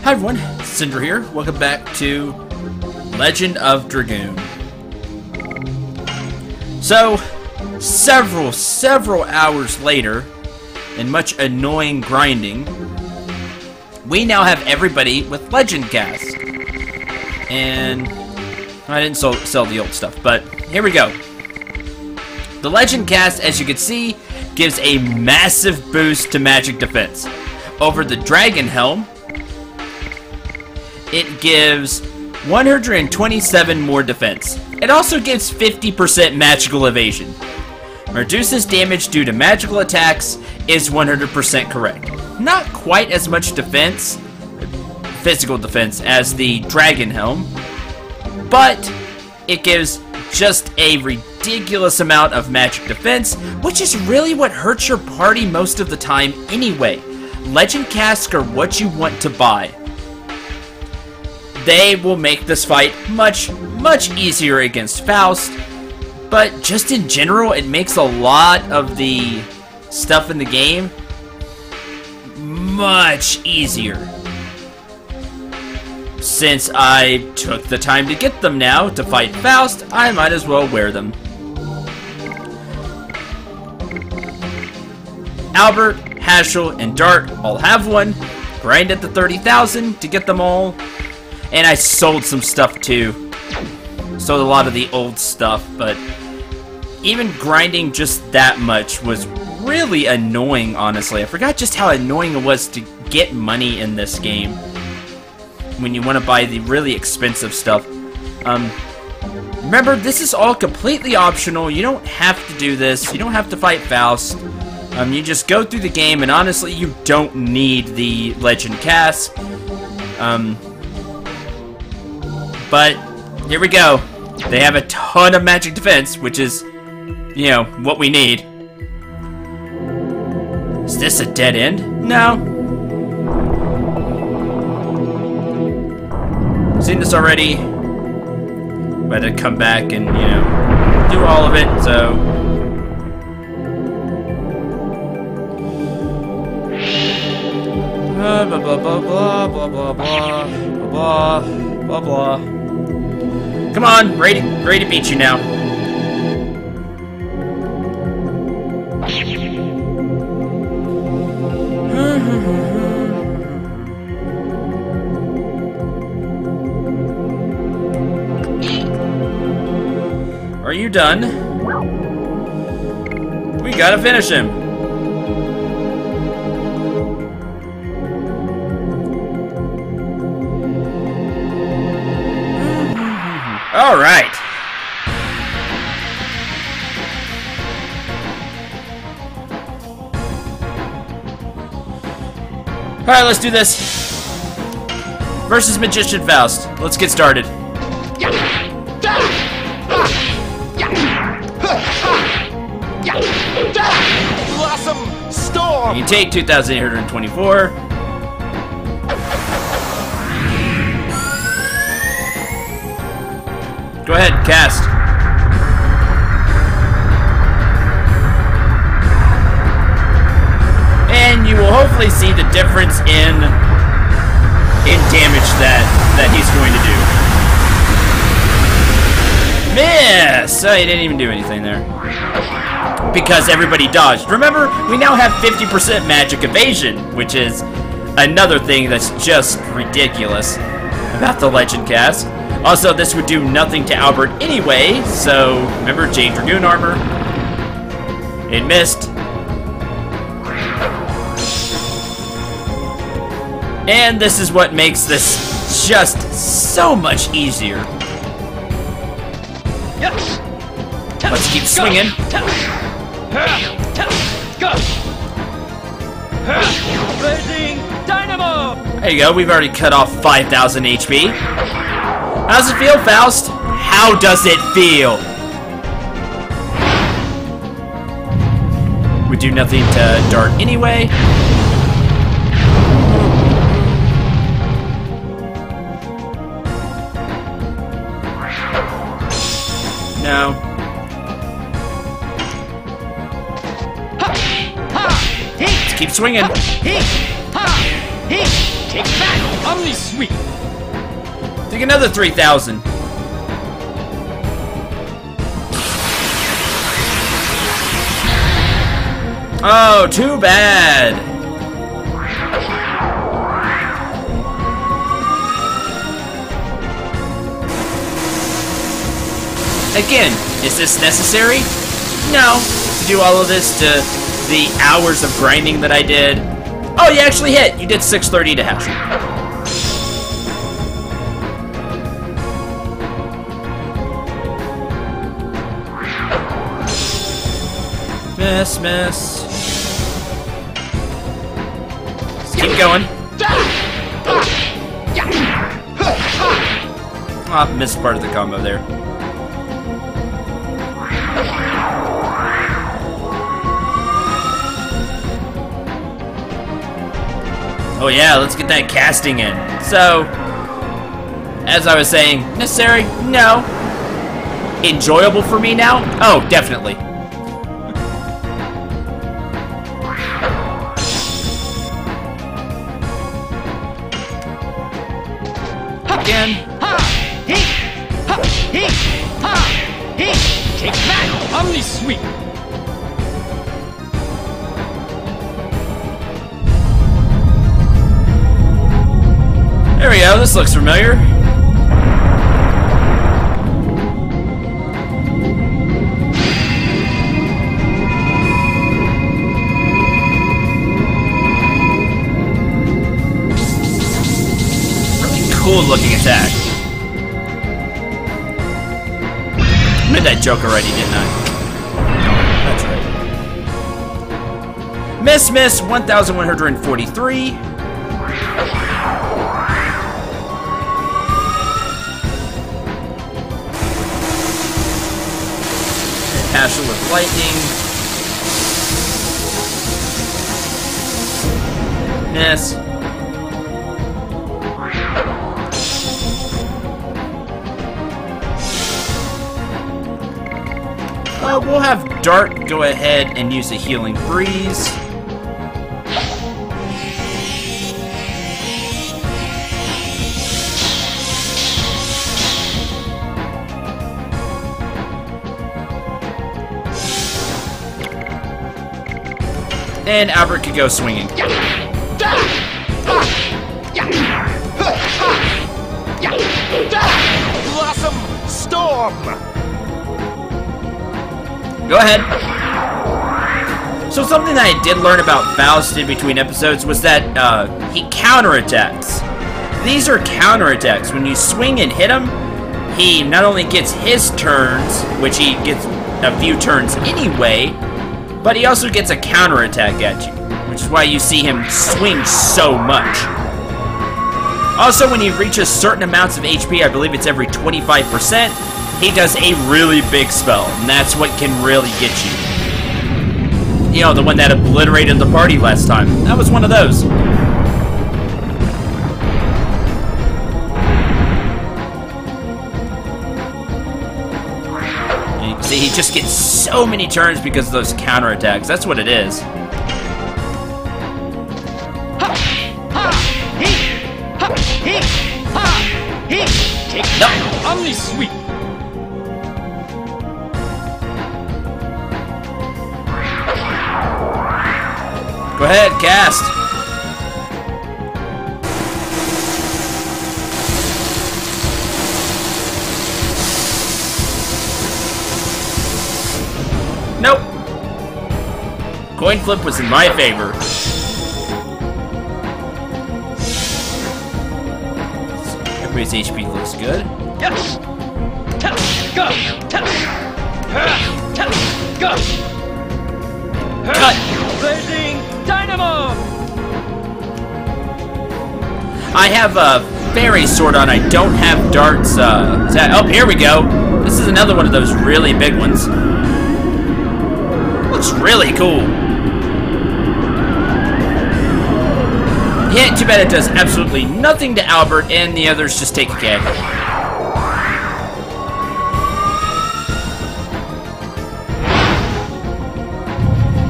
Hi everyone, Cendril here. Welcome back to Legend of Dragoon. So, several hours later, and much annoying grinding, we now have everybody with Legend Cast. And I didn't sell the old stuff, but here we go. The Legend Cast, as you can see, gives a massive boost to magic defense. Over the Dragon Helm, it gives 127 more defense. It also gives 50% magical evasion. Reduces damage due to magical attacks is 100% correct. Not quite as much defense, physical defense, as the Dragon Helm, but it gives just a ridiculous amount of magic defense, which is really what hurts your party most of the time anyway. Legend Casks are what you want to buy. They will make this fight much easier against Faust, but just in general, it makes a lot of the stuff in the game much easier. Since I took the time to get them now to fight Faust, I might as well wear them. Albert, Haschel, and Dart all have one. Grind at the 30,000 to get them all. And I sold some stuff too. Sold a lot of the old stuff, but even grinding just that much was really annoying, honestly. I forgot just how annoying it was to get money in this game when you want to buy the really expensive stuff. Remember, this is all completely optional. You don't have to do this. You don't have to fight Faust. You just go through the game, and honestly, you don't need the Legend Cask. But here we go. They have a ton of magic defense, which is, you know, what we need. Is this a dead end? No. Seen this already. But to come back and, you know, do all of it, so. Blah blah blah blah blah blah blah blah blah. Come on, ready to beat you now. Are you done? We gotta finish him. All right. All right, let's do this. Versus Magician Faust. Let's get started. Blossom Storm. You take 2,824. Go ahead, cast. And you will hopefully see the difference in damage that he's going to do. Miss! Oh, he didn't even do anything there. Because everybody dodged. Remember, we now have 50% magic evasion, which is another thing that's just ridiculous about the Legend Cast. Also, this would do nothing to Albert anyway, so remember Jade Dragoon armor? It missed. And this is what makes this just so much easier. Let's keep swinging. Blazing Dynamo! There you go, we've already cut off 5,000 HP. How does it feel, Faust? How does it feel? We do nothing to Dart anyway. No. Let's keep swinging. Take that! Omni Sweep! Take another 3,000. Oh, too bad. Again, is this necessary? No. To do all of this to the hours of grinding that I did. Oh, you actually hit. You did 630 to hash. Miss, miss. Just keep going. Oh, missed part of the combo there. Oh yeah, let's get that casting in. So, as I was saying, necessary? No. Enjoyable for me now? Oh, definitely. Again. Take that! Omni Sweep! There we go, this looks familiar. Really cool looking attack. I made that joke already, didn't I? That's right. Miss, miss, 1,143. Passion with lightning. Miss. We'll have Dart go ahead and use a healing breeze. And Albert could go swinging. Blossom Storm! Go ahead. So something that I did learn about Faust in between episodes was that he counterattacks. These are counterattacks. When you swing and hit him, he not only gets his turns, which he gets a few turns anyway, but he also gets a counterattack at you, which is why you see him swing so much. Also, when he reaches certain amounts of HP, I believe it's every 25%, he does a really big spell, and that's what can really get you. You know, the one that obliterated the party last time. That was one of those. And you can see he just gets so many turns because of those counterattacks. That's what it is. No. Omni Sweep! Go ahead, cast. Nope. Coin flip was in my favor. Everybody's HP looks good. Yes! Go! Go! Cut! Blazing Dynamo! I have a fairy sword on. I don't have darts. Oh, here we go. This is another one of those really big ones. Looks really cool. Yeah, too bad it does absolutely nothing to Albert, and the others just take a K.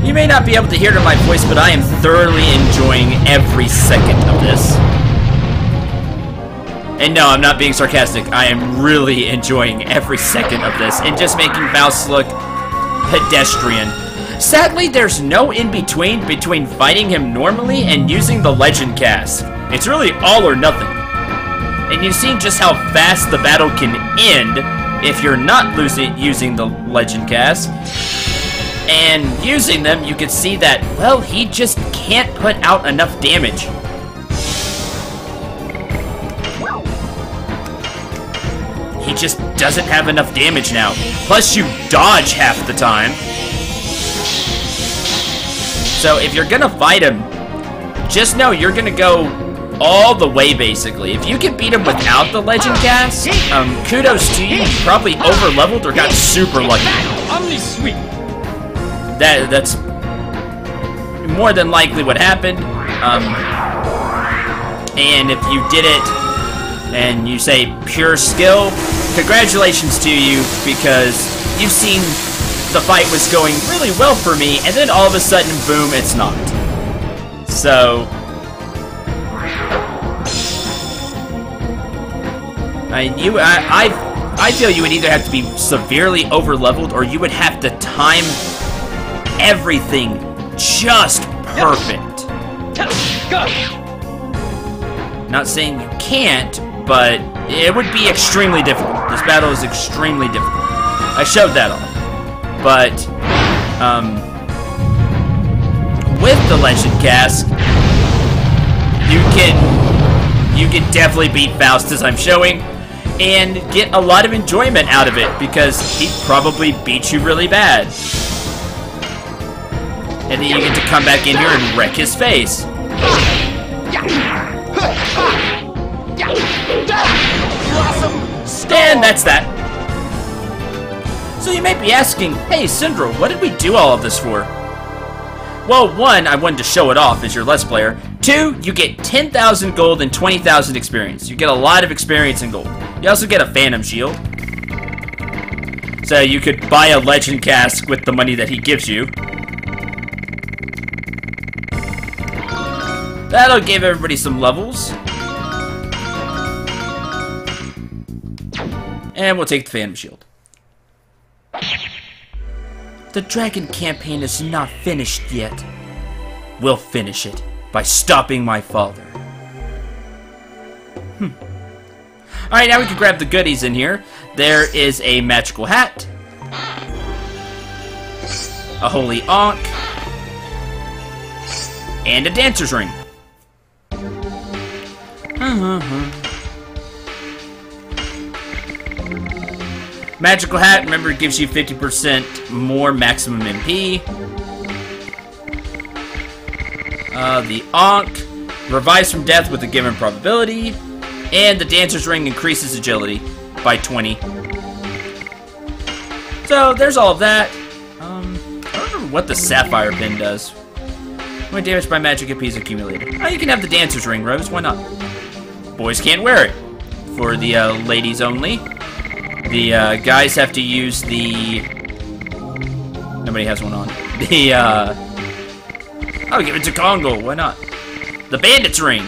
You may not be able to hear it in my voice, but I am thoroughly enjoying every second of this. And no, I'm not being sarcastic. I am really enjoying every second of this and just making Faust look pedestrian. Sadly, there's no in-between fighting him normally and using the Legend Cask. It's really all or nothing. And you've seen just how fast the battle can end if you're not using the Legend Cask. And using them, you can see that, well, he just can't put out enough damage. He just doesn't have enough damage now. Plus, you dodge half the time. So, if you're gonna fight him, just know you're gonna go all the way, basically. If you can beat him without the Legend Cask, kudos to you. You probably over-leveled or got super lucky. Omni-sweep. That's more than likely what happened. And if you did it and you say pure skill, congratulations to you, because you've seen the fight was going really well for me, and then all of a sudden, boom, it's not. So, I feel you would either have to be severely over-leveled, or you would have to time everything just perfect. Not saying you can't, but it would be extremely difficult. This battle is extremely difficult. I showed that off. But, with the Legend Cask, you can definitely beat Faust, as I'm showing, and get a lot of enjoyment out of it, because he probably beat you really bad. And then you get to come back in here and wreck his face. And that's that. So you may be asking, hey Cendril, what did we do all of this for? Well, 1, I wanted to show it off as your Let's Player. 2, you get 10,000 gold and 20,000 experience. You get a lot of experience in gold. You also get a Phantom Shield. So you could buy a Legend Cask with the money that he gives you. That'll give everybody some levels. And we'll take the Phantom Shield. The Dragon campaign is not finished yet. We'll finish it by stopping my father. Alright, now we can grab the goodies in here. There is a magical hat, a holy ankh, and a dancer's ring. Magical hat, remember, it gives you 50% more maximum MP. The ankh, revives from death with a given probability. And the dancer's ring increases agility by 20. So, there's all of that. I don't remember what the sapphire pin does. When damaged by magic MP is accumulated. Oh, you can have the dancer's ring, Rose. Why not? Boys can't wear it. For the ladies only. The guys have to use the... Nobody has one on. The, I'll give it to Congo. Why not? The bandit's ring.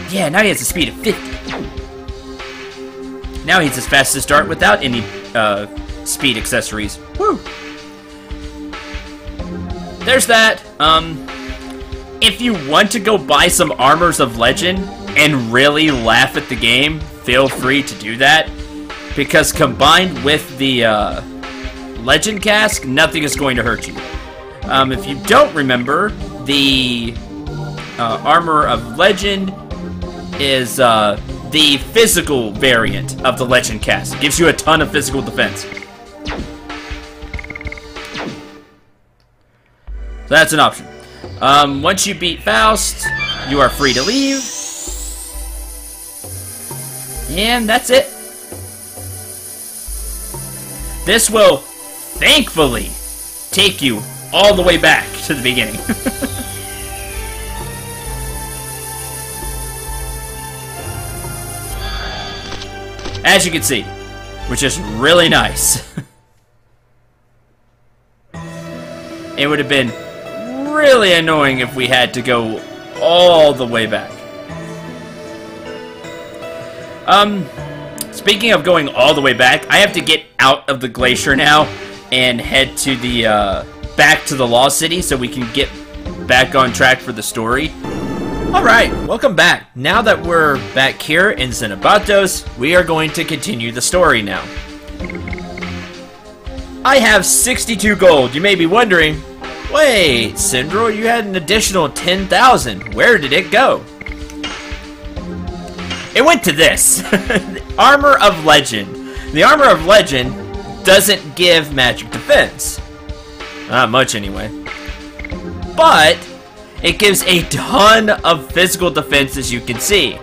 Yeah, now he has a speed of 50. Now he's as fast as start without any speed accessories. Woo! There's that. If you want to go buy some Armors of Legend and really laugh at the game, feel free to do that. Because combined with the Legend Cask, nothing is going to hurt you. If you don't remember, the Armor of Legend is the physical variant of the Legend Cask. It gives you a ton of physical defense. So that's an option. Once you beat Faust, you are free to leave. And that's it. This will, thankfully, take you all the way back to the beginning. As you can see, which is really nice. It would have been really annoying if we had to go all the way back. Speaking of going all the way back, I have to get out of the glacier now and head to the, back to the Lost City so we can get back on track for the story. Alright, welcome back. Now that we're back here in Xenobatos, we are going to continue the story now. I have 62 gold. You may be wondering, wait, Cendril, you had an additional 10,000. Where did it go? It went to this. Armor of Legend. The Armor of Legend doesn't give magic defense. Not much anyway. But it gives a ton of physical defense, as you can see.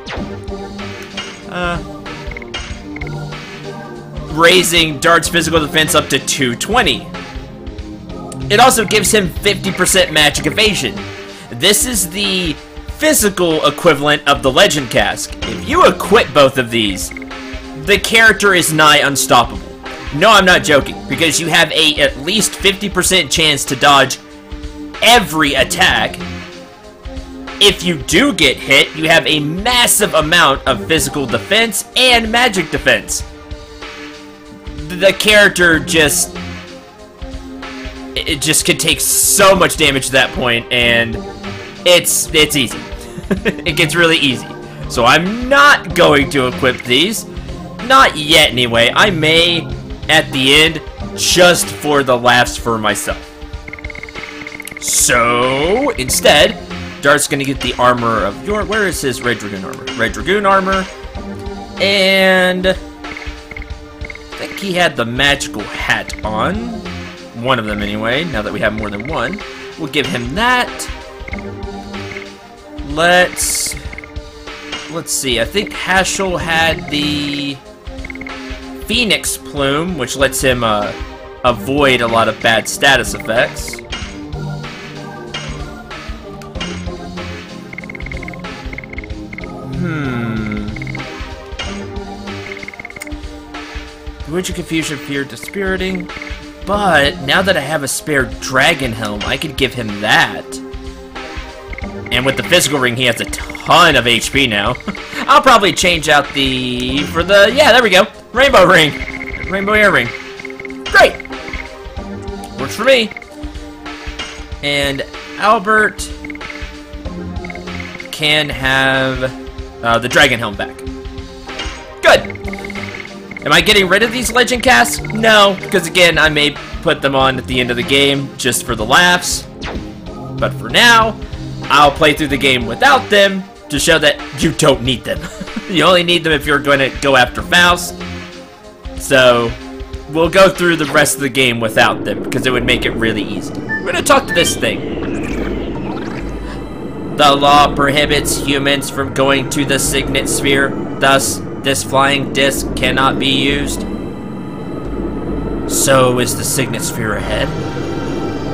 Raising Dart's physical defense up to 220. It also gives him 50% magic evasion. This is the physical equivalent of the Legend Cask. If you equip both of these, the character is nigh unstoppable. No, I'm not joking, because you have a at least 50% chance to dodge every attack. If you do get hit, you have a massive amount of physical defense and magic defense. The character just... it just can take so much damage at that point, and it's easy. It gets really easy. So I'm not going to equip these. Not yet, anyway. I may at the end, just for the laughs for myself. So, instead, Dart's gonna get the armor of your... where is his Red Dragoon armor? Red Dragoon armor. And... I think he had the magical hat on. One of them, anyway, now that we have more than one. We'll give him that. Let's see, I think Hashel had the Phoenix Plume, which lets him avoid a lot of bad status effects. Bewitching, Confusion, Fear, Dispiriting. But now that I have a spare Dragon Helm, I could give him that. And with the physical ring, he has a ton of HP now. I'll probably change out the... yeah, there we go. Rainbow ring. Rainbow earring. Great. Works for me. And Albert can have the Dragon Helm back. Good. Am I getting rid of these Legend Casks? No, because again, I may put them on at the end of the game just for the laughs. But for now, I'll play through the game without them to show that you don't need them. You only need them if you're going to go after Faust. So, we'll go through the rest of the game without them, because it would make it really easy. We're going to talk to this thing. The law prohibits humans from going to the Signet Sphere, thus, this flying disc cannot be used. So is the Signet Sphere ahead?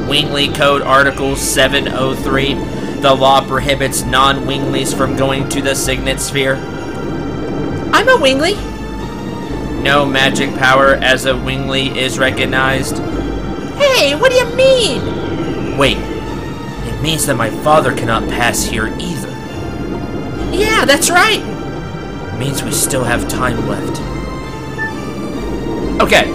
Wingly Code Article 703. The law prohibits non-Winglies from going to the Signet Sphere. I'm a Wingly. No magic power as a Wingly is recognized. Hey, what do you mean? Wait, it means that my father cannot pass here either. Yeah, that's right. It means we still have time left. Okay.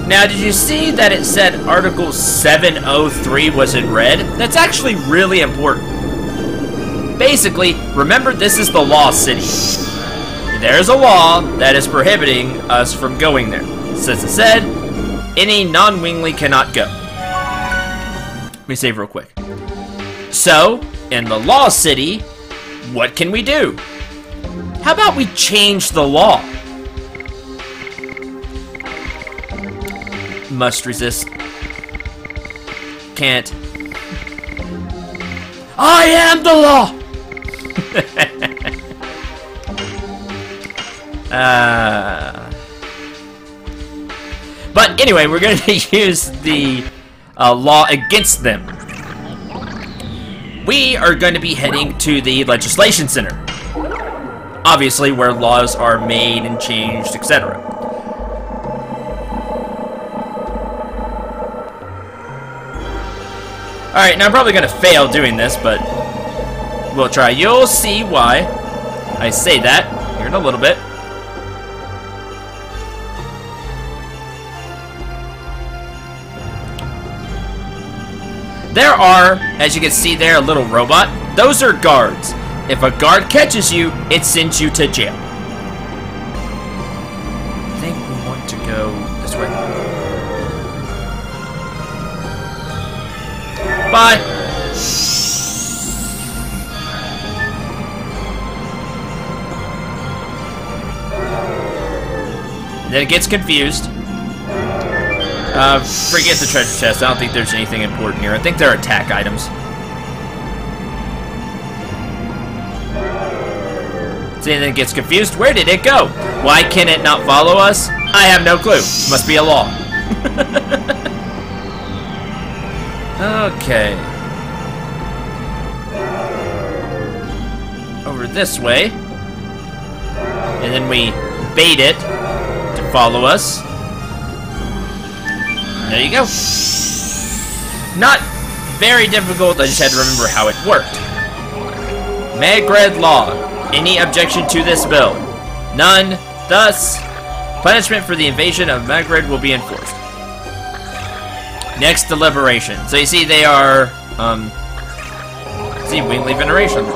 Now, did you see that it said Article 703 was in red? That's actually really important. Basically, remember this is the Lost City. There's a law that is prohibiting us from going there. Since it said, any non-Wingly cannot go. Let me save real quick. So, in the Lost City, what can we do? How about we change the law? Must resist. Can't. I am the law! But anyway, we're going to use the law against them. We are going to be heading to the Legislation Center. Obviously, where laws are made and changed, etc. Alright, now I'm probably going to fail doing this, but we'll try. You'll see why I say that here in a little bit. There are, as you can see there, a little robot. Those are guards. If a guard catches you, it sends you to jail. I think we want to go this way. Bye. Then it gets confused. Forget the treasure chest. I don't think there's anything important here. I think there are attack items. See, then it gets confused. Where did it go? Why can it not follow us? I have no clue. Must be a law. Okay. Over this way. And then we bait it to follow us. There you go. Not very difficult, I just had to remember how it worked. Magred Law. Any objection to this bill? None. Thus, punishment for the invasion of Magred will be enforced. Next deliberation. So you see they are, see, Wingly Veneration.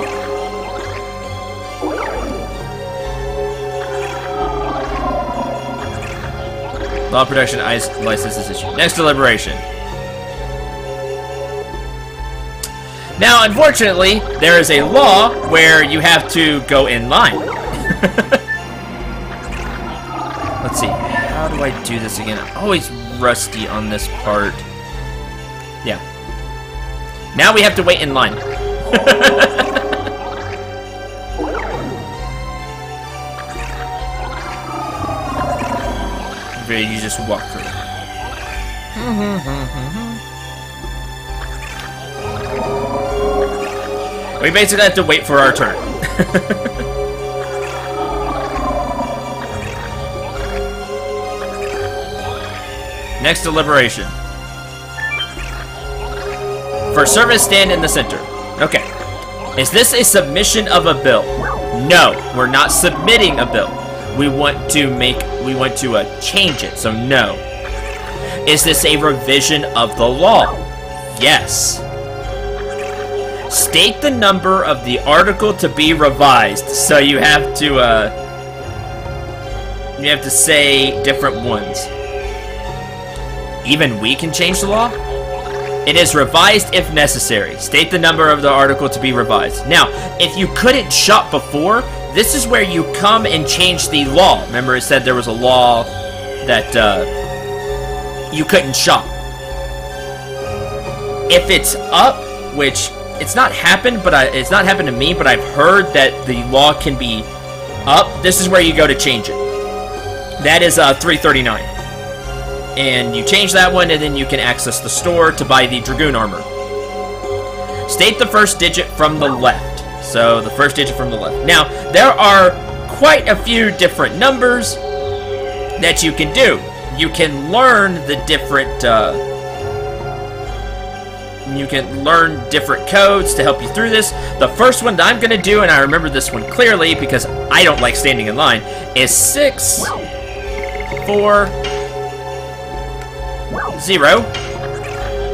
Law production license is issued. Next deliberation. Now, unfortunately, there is a law where you have to go in line. Let's see. How do I do this again? I'm always rusty on this part. Yeah. Now we have to wait in line. You just walk through. We basically have to wait for our turn. Next deliberation. For service, stand in the center. Okay. Is this a submission of a bill? No, we're not submitting a bill. We want to change it, so no. Is this a revision of the law? Yes. State the number of the article to be revised. So you have to say different ones. Even we can change the law? It is revised if necessary. State the number of the article to be revised. Now, if you couldn't shop before, this is where you come and change the law. Remember, it said there was a law that you couldn't shop. If it's up, which it's not happened, but it's not happened to me, but I've heard that the law can be up. This is where you go to change it. That is 339. And you change that one, and then you can access the store to buy the Dragoon armor. State the first digit from the left. So, the first digit from the left. Now, there are quite a few different numbers that you can do. You can learn the different, you can learn different codes to help you through this. The first one that I'm going to do, and I remember this one clearly because I don't like standing in line, is 6, 4, 0.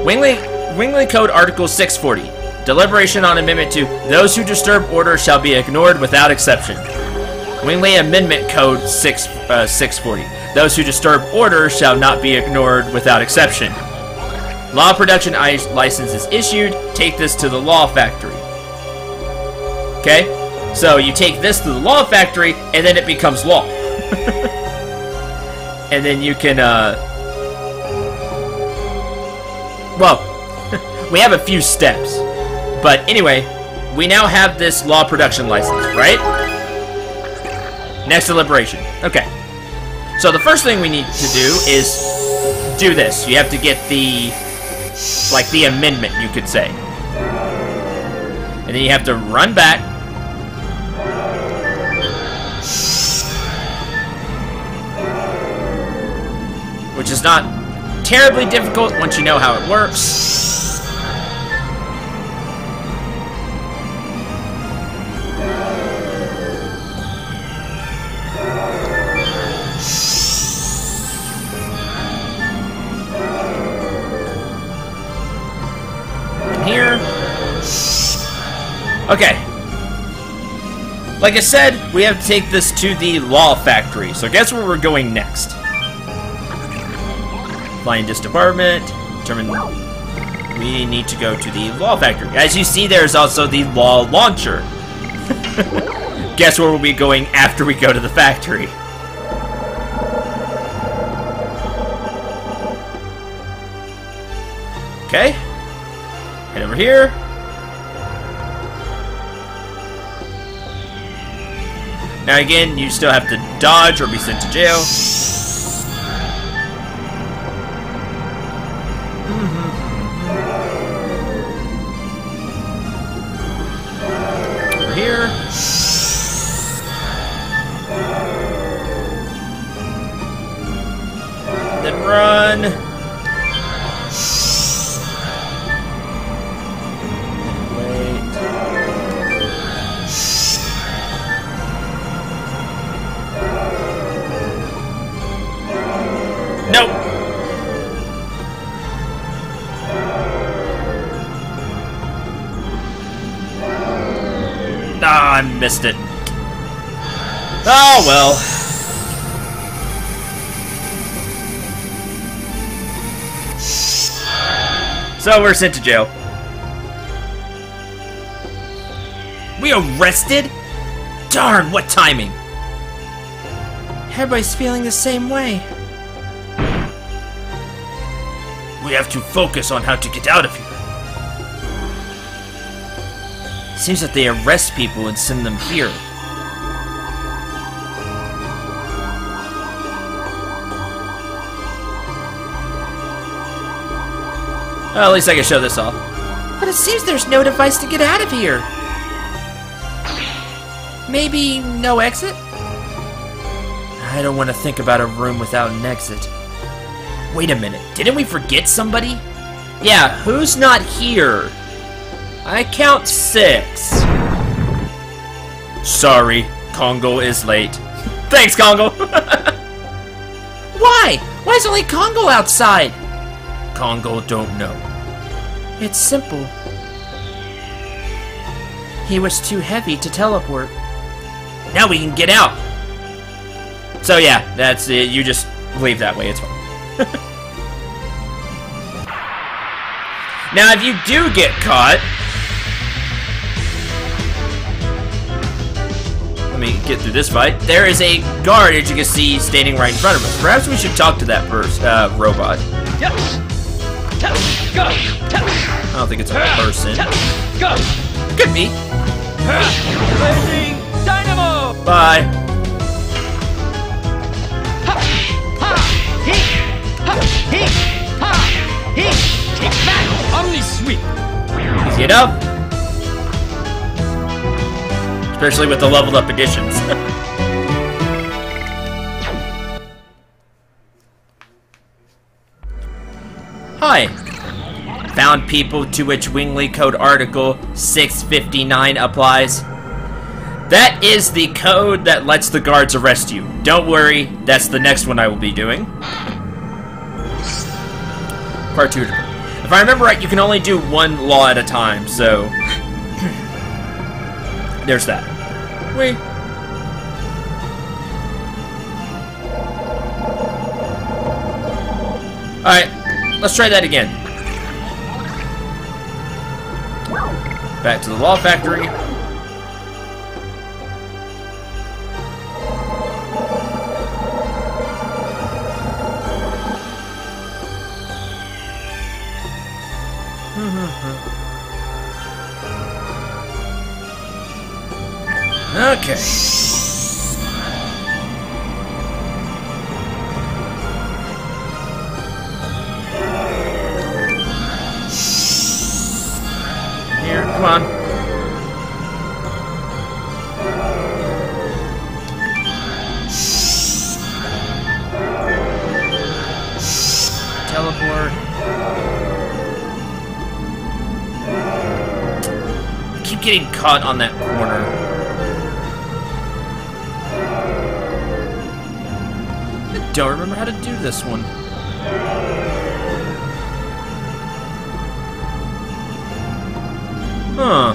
Wingly Code Article 640. Deliberation on Amendment 2. Those who disturb order shall be ignored without exception. Wingly Amendment Code 640. Those who disturb order shall not be ignored without exception. Law production license is issued. Take this to the law factory. Okay? So you take this to the law factory, and then it becomes law. And then you can, well, we have a few steps. But anyway, we now have this law production license, right? Next deliberation. Okay. So the first thing we need to do is do this. You have to get the, like, the amendment, you could say. And then you have to run back. Which is not terribly difficult once you know how it works. Okay. Like I said, we have to take this to the law factory. So guess where we're going next? Find this department. Determine we need to go to the law factory. As you see, there's also the law launcher. Guess where we'll be going after we go to the factory? Okay. Head over here. Now again, you still have to dodge or be sent to jail. Over here. Then run. Nope. Ah, I missed it. Oh, well. So we're sent to jail. We arrested? Darn, what timing. Everybody's feeling the same way. We have to focus on how to get out of here. Seems that they arrest people and send them here. Well, at least I can show this off. But it seems there's no device to get out of here. Maybe no exit? I don't want to think about a room without an exit. Wait a minute, didn't we forget somebody? Yeah, who's not here? I count 6. Sorry, Congo is late. Thanks, Congo! Why? Why is only Congo outside? Congo don't know. It's simple. He was too heavy to teleport. Now we can get out! So yeah, that's it. You just leave that way, it's fine. Now, if you do get caught, let me get through this fight. There is a guard, as you can see, standing right in front of us. Perhaps we should talk to that robot. I don't think it's a person. Could be. Dynamo! Bye. Take that! Omni sweep! Easy enough. Especially with the leveled up editions. Hi. Found people to which Wingley Code Article 659 applies. That is the code that lets the guards arrest you. Don't worry, that's the next one I will be doing. Part 2. If I remember right, you can only do one law at a time, so... there's that. Wait. Alright, let's try that again. Back to the law factory. Okay. Here, come on. Teleport. I keep getting caught on that corner. I don't remember how to do this one. Huh.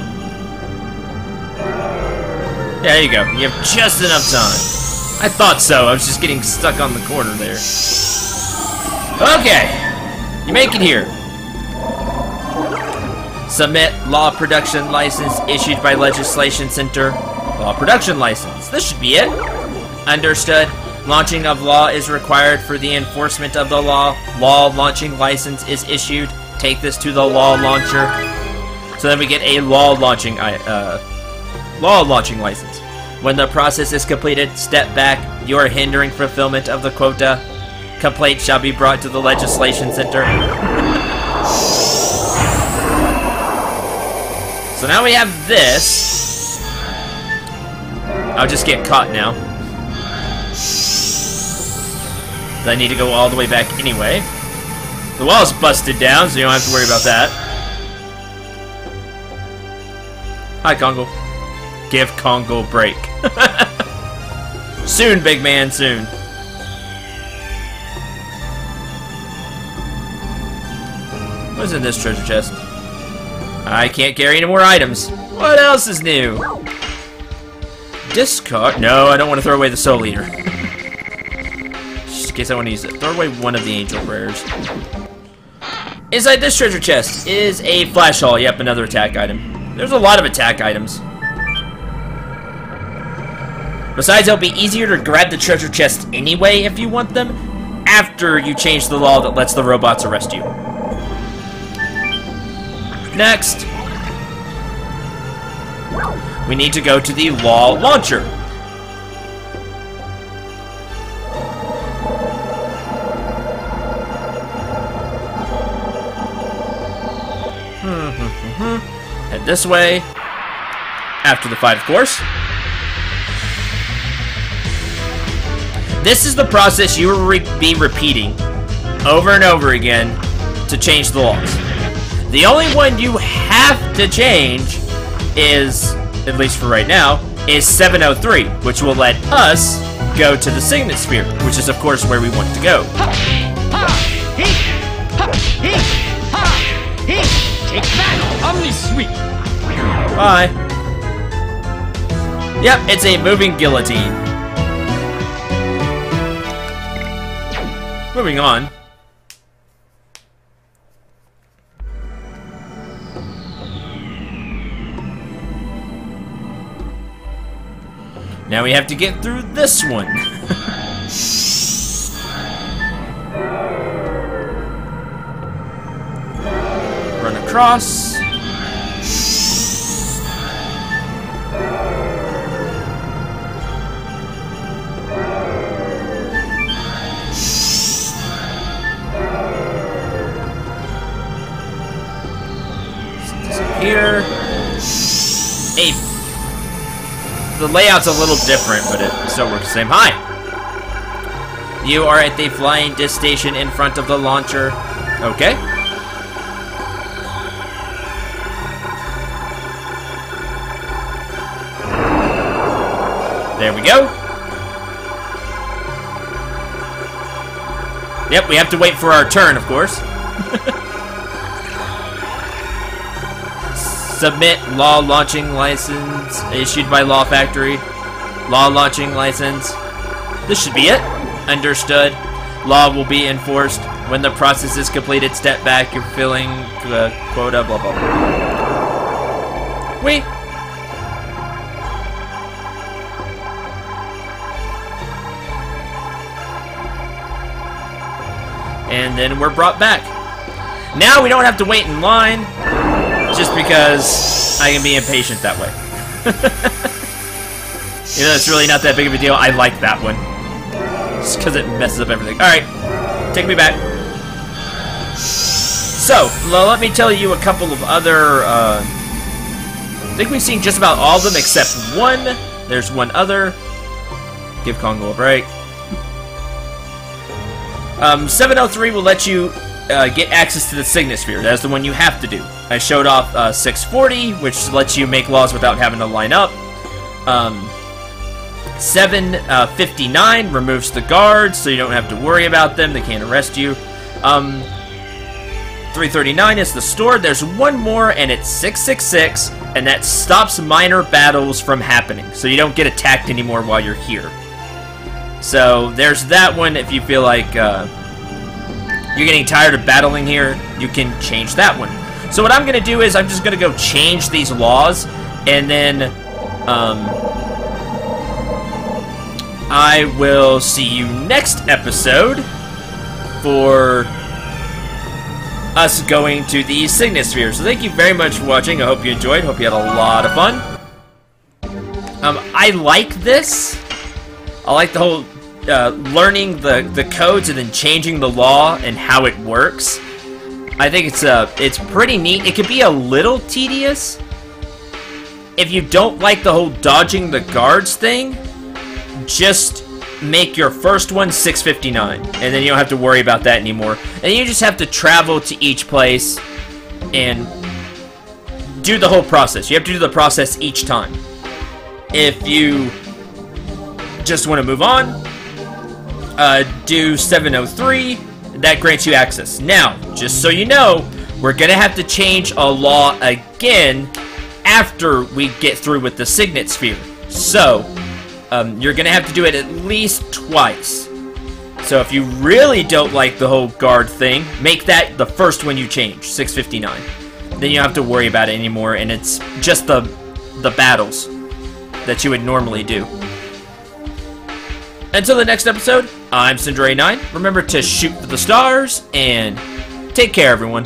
There you go. You have just enough time. I thought so. I was just getting stuck on the corner there. Okay. You make it here. Submit law production license issued by Legislation Center. Law production license. This should be it. Understood. Launching of law is required for the enforcement of the law. Law launching license is issued. Take this to the law launcher. So then we get a law launching license. When the process is completed, step back. You are hindering fulfillment of the quota. Complaint shall be brought to the Legislation Center. So now we have this. I'll just get caught now. I need to go all the way back anyway. The wall's busted down, so you don't have to worry about that. Hi, Congo. Give Congo a break. Soon, big man, soon. What's in this treasure chest? I can't carry any more items. What else is new? Discard? No, I don't want to throw away the Soul Eater. Just in case I want to use it. Throw away one of the angel rares. Inside this treasure chest is a flash haul. Yep, another attack item. There's a lot of attack items. Besides, it'll be easier to grab the treasure chest anyway if you want them, after you change the law that lets the robots arrest you. Next, we need to go to the law launcher. Head this way. After the fight, of course. This is the process you will be repeating over and over again to change the laws. The only one you have to change is, at least for right now, is 703, which will let us go to the Signet Sphere, which is, of course, where we want to go. Take that, Omni-Sweep! Bye. Yep, it's a moving guillotine. Moving on. Now we have to get through this one. Run across. Here. The layout's a little different, but it still works the same. Hi! You are at the flying disc station in front of the launcher. Okay. There we go. Yep, we have to wait for our turn, of course. Submit law launching license issued by Law Factory. Law launching license. This should be it. Understood. Law will be enforced. When the process is completed, step back. You're filling the quota, blah, blah, blah. Wait. And then we're brought back. Now we don't have to wait in line. Just because I can be impatient that way. You know, it's really not that big of a deal. I like that one. Just because it messes up everything. Alright, take me back. So, let me tell you a couple of other... I think we've seen just about all of them except one. There's one other. Give Congo a break. 703 will let you get access to the Signet Sphere. That's the one you have to do. I showed off 640, which lets you make laws without having to line up. 759 removes the guards, so you don't have to worry about them. They can't arrest you. 339 is the store. There's one more, and it's 666. and that stops minor battles from happening, so you don't get attacked anymore while you're here. So there's that one. If you feel like you're getting tired of battling here, you can change that one. So what I'm going to do is I'm just going to go change these laws, and then I will see you next episode for us going to the Signet Sphere. So thank you very much for watching. I hope you enjoyed. Hope you had a lot of fun. I like this. I like the whole learning the codes and then changing the law and how it works. I think it's pretty neat. It could be a little tedious if you don't like the whole dodging the guards thing. Just make your first one 659, and then you don't have to worry about that anymore. And you just have to travel to each place and do the whole process. You have to do the process each time. If you just want to move on, do 703. That grants you access. Now, just so you know, we're going to have to change a law again after we get through with the Signet Sphere. So, you're going to have to do it at least twice. So if you really don't like the whole guard thing, make that the first one you change, 659. Then you don't have to worry about it anymore, and it's just the battles that you would normally do. Until the next episode, I'm Cendril 9. Remember to shoot for the stars, and take care, everyone.